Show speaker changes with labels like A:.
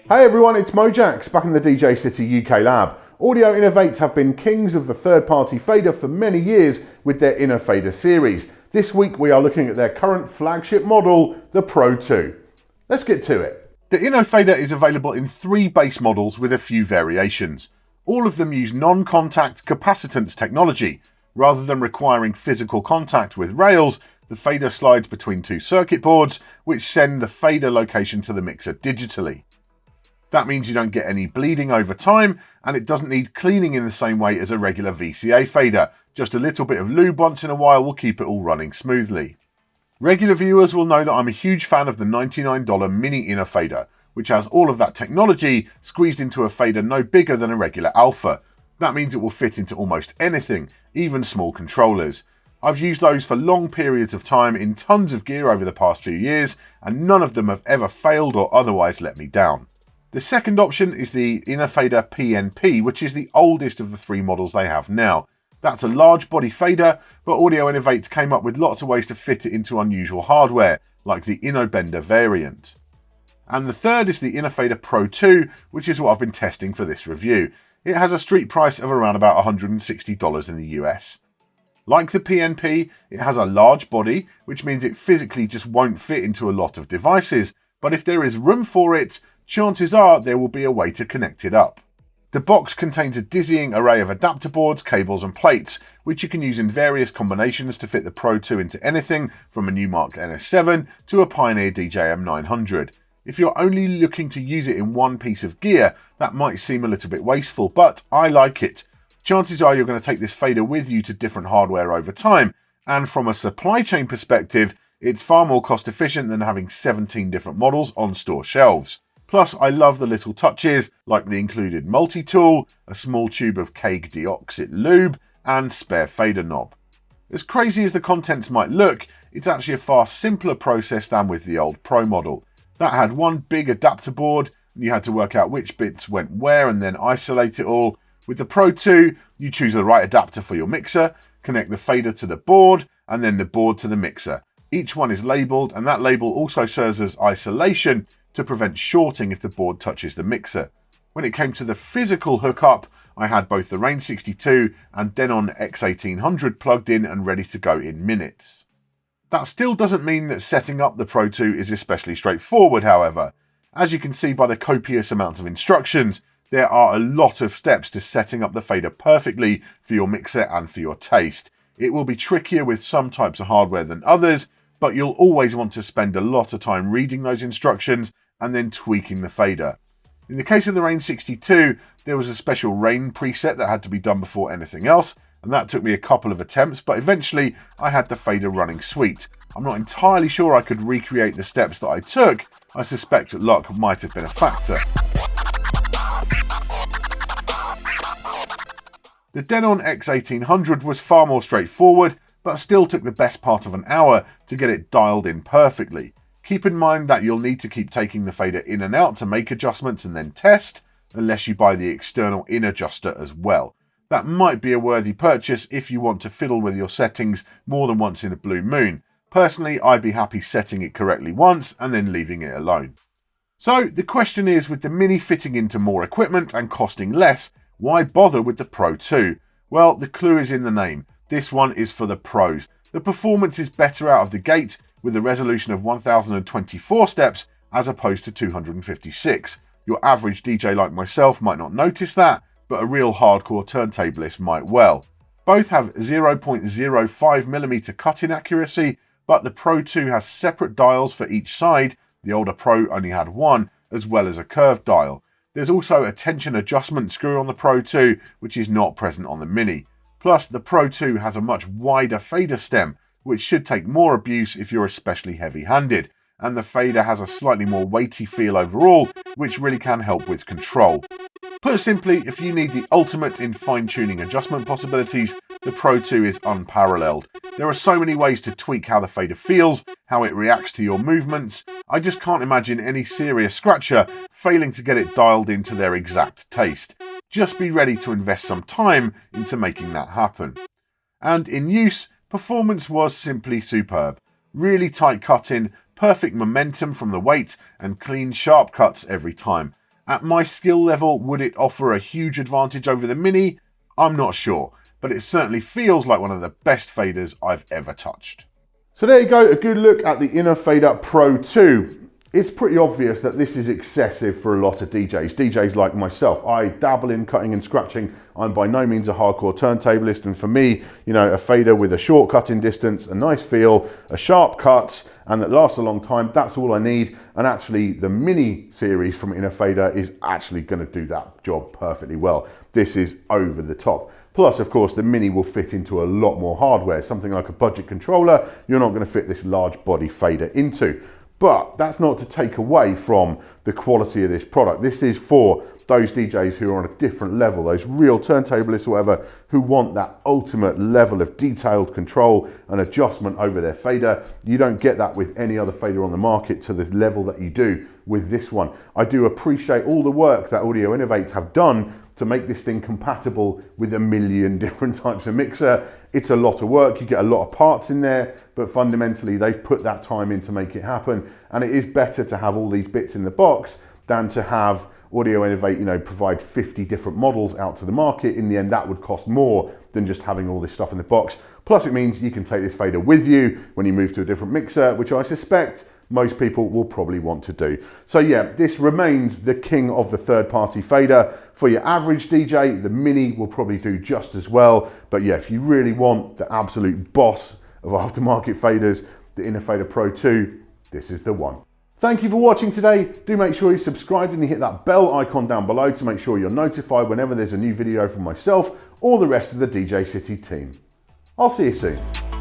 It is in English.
A: Hey everyone, it's Mojaxx back in the DJcity UK lab. Audio Innovates have been kings of the third-party fader for many years with their Innofader series. This week we are looking at their current flagship model, the Pro2. Let's get to it. The Innofader is available in 3 base models with a few variations. All of them use non-contact capacitance technology. Rather than requiring physical contact with rails, the fader slides between 2 circuit boards, which send the fader location to the mixer digitally. That means you don't get any bleeding over time, and it doesn't need cleaning in the same way as a regular VCA fader. Just a little bit of lube once in a while will keep it all running smoothly. Regular viewers will know that I'm a huge fan of the $99 mini Innofader, which has all of that technology squeezed into a fader no bigger than a regular Alpha. That means it will fit into almost anything, even small controllers. I've used those for long periods of time in tons of gear over the past few years, and none of them have ever failed or otherwise let me down. The second option is the Innofader PNP, which is the oldest of the 3 models they have now. That's a large body fader, but Audio Innovates came up with lots of ways to fit it into unusual hardware, like the Innobender variant. And the third is the Innofader Pro2, which is what I've been testing for this review. It has a street price of around about $160 in the US. Like the PNP, it has a large body, which means it physically just won't fit into a lot of devices, but if there is room for it, chances are there will be a way to connect it up. The box contains a dizzying array of adapter boards, cables and plates, which you can use in various combinations to fit the Pro2 into anything from a Newmark NS7 to a Pioneer DJM900. If you're only looking to use it in one piece of gear, that might seem a little bit wasteful, but I like it. Chances are you're going to take this fader with you to different hardware over time, and from a supply chain perspective, it's far more cost efficient than having 17 different models on store shelves. Plus, I love the little touches like the included multi-tool, a small tube of Keg Deoxit lube, and spare fader knob. As crazy as the contents might look, it's actually a far simpler process than with the old Pro model. That had one big adapter board, and you had to work out which bits went where and then isolate it all. With the Pro2, you choose the right adapter for your mixer, connect the fader to the board, and then the board to the mixer. Each one is labelled, and that label also serves as isolation to prevent shorting if the board touches the mixer. When it came to the physical hookup, I had both the Rane 62 and Denon X1800 plugged in and ready to go in minutes. That still doesn't mean that setting up the Pro2 is especially straightforward, however. As you can see by the copious amounts of instructions, there are a lot of steps to setting up the fader perfectly for your mixer and for your taste. It will be trickier with some types of hardware than others, but you'll always want to spend a lot of time reading those instructions and then tweaking the fader. In the case of the Rane 62, there was a special Rane preset that had to be done before anything else, and that took me a couple of attempts, but eventually I had the fader running sweet. I'm not entirely sure I could recreate the steps that I took. I suspect luck might have been a factor. The Denon X1800 was far more straightforward, but still took the best part of an hour to get it dialed in perfectly. Keep in mind that you'll need to keep taking the fader in and out to make adjustments and then test, unless you buy the external in adjuster as well. That might be a worthy purchase if you want to fiddle with your settings more than once in a blue moon. Personally, I'd be happy setting it correctly once and then leaving it alone. So the question is, with the Mini fitting into more equipment and costing less, why bother with the Pro2? Well, the clue is in the name. This one is for the pros. The performance is better out of the gate with a resolution of 1024 steps as opposed to 256. Your average DJ like myself might not notice that, but a real hardcore turntablist might well. Both have 0.05mm cut-in accuracy, but the Pro2 has separate dials for each side. The older Pro only had one, as well as a curved dial. There's also a tension adjustment screw on the Pro2, which is not present on the Mini. Plus, the Pro2 has a much wider fader stem, which should take more abuse if you're especially heavy-handed, and the fader has a slightly more weighty feel overall, which really can help with control. Put simply, if you need the ultimate in fine-tuning adjustment possibilities, the Pro2 is unparalleled. There are so many ways to tweak how the fader feels, how it reacts to your movements. I just can't imagine any serious scratcher failing to get it dialed into their exact taste. Just be ready to invest some time into making that happen. And in use, performance was simply superb. Really tight cut-in, perfect momentum from the weight, and clean, sharp cuts every time.
B: At my skill level, would it offer a huge advantage over the Mini? I'm not sure, but it certainly feels like one of the best faders I've ever touched.
A: So there you go, a good look at the Innofader Pro2. It's pretty obvious that this is excessive for a lot of DJs like myself. I dabble in cutting and scratching. I'm by no means a hardcore turntablist, and for me, you know, a fader with a short cutting distance, a nice feel, a sharp cut, and that lasts a long time, that's all I need. And actually, the Mini series from Innofader is actually going to do that job perfectly well. This is over the top. Plus, of course, the Mini will fit into a lot more hardware. Something like a budget controller, you're not going to fit this large body fader into. But that's not to take away from the quality of this product. This is for those DJs who are on a different level, those real turntablists or whatever, who want that ultimate level of detailed control and adjustment over their fader. You don't get that with any other fader on the market to this level that you do with this one. I do appreciate all the work that Audio Innovate have done to make this thing compatible with a million different types of mixer. It's a lot of work, you get a lot of parts in there, but fundamentally they've put that time in to make it happen. And it is better to have all these bits in the box than to have Audio Innovate, you know, provide 50 different models out to the market. In the end, that would cost more than just having all this stuff in the box. Plus it means you can take this fader with you when you move to a different mixer, which I suspect most people will probably want to do. So yeah, this remains the king of the third-party fader. For your average DJ, the Mini will probably do just as well. But yeah, if you really want the absolute boss of aftermarket faders, the Innofader Pro2, this is the one. Thank you for watching today. Do make sure you subscribe and you hit that bell icon down below to make sure you're notified whenever there's a new video from myself or the rest of the DJ City team. I'll see you soon.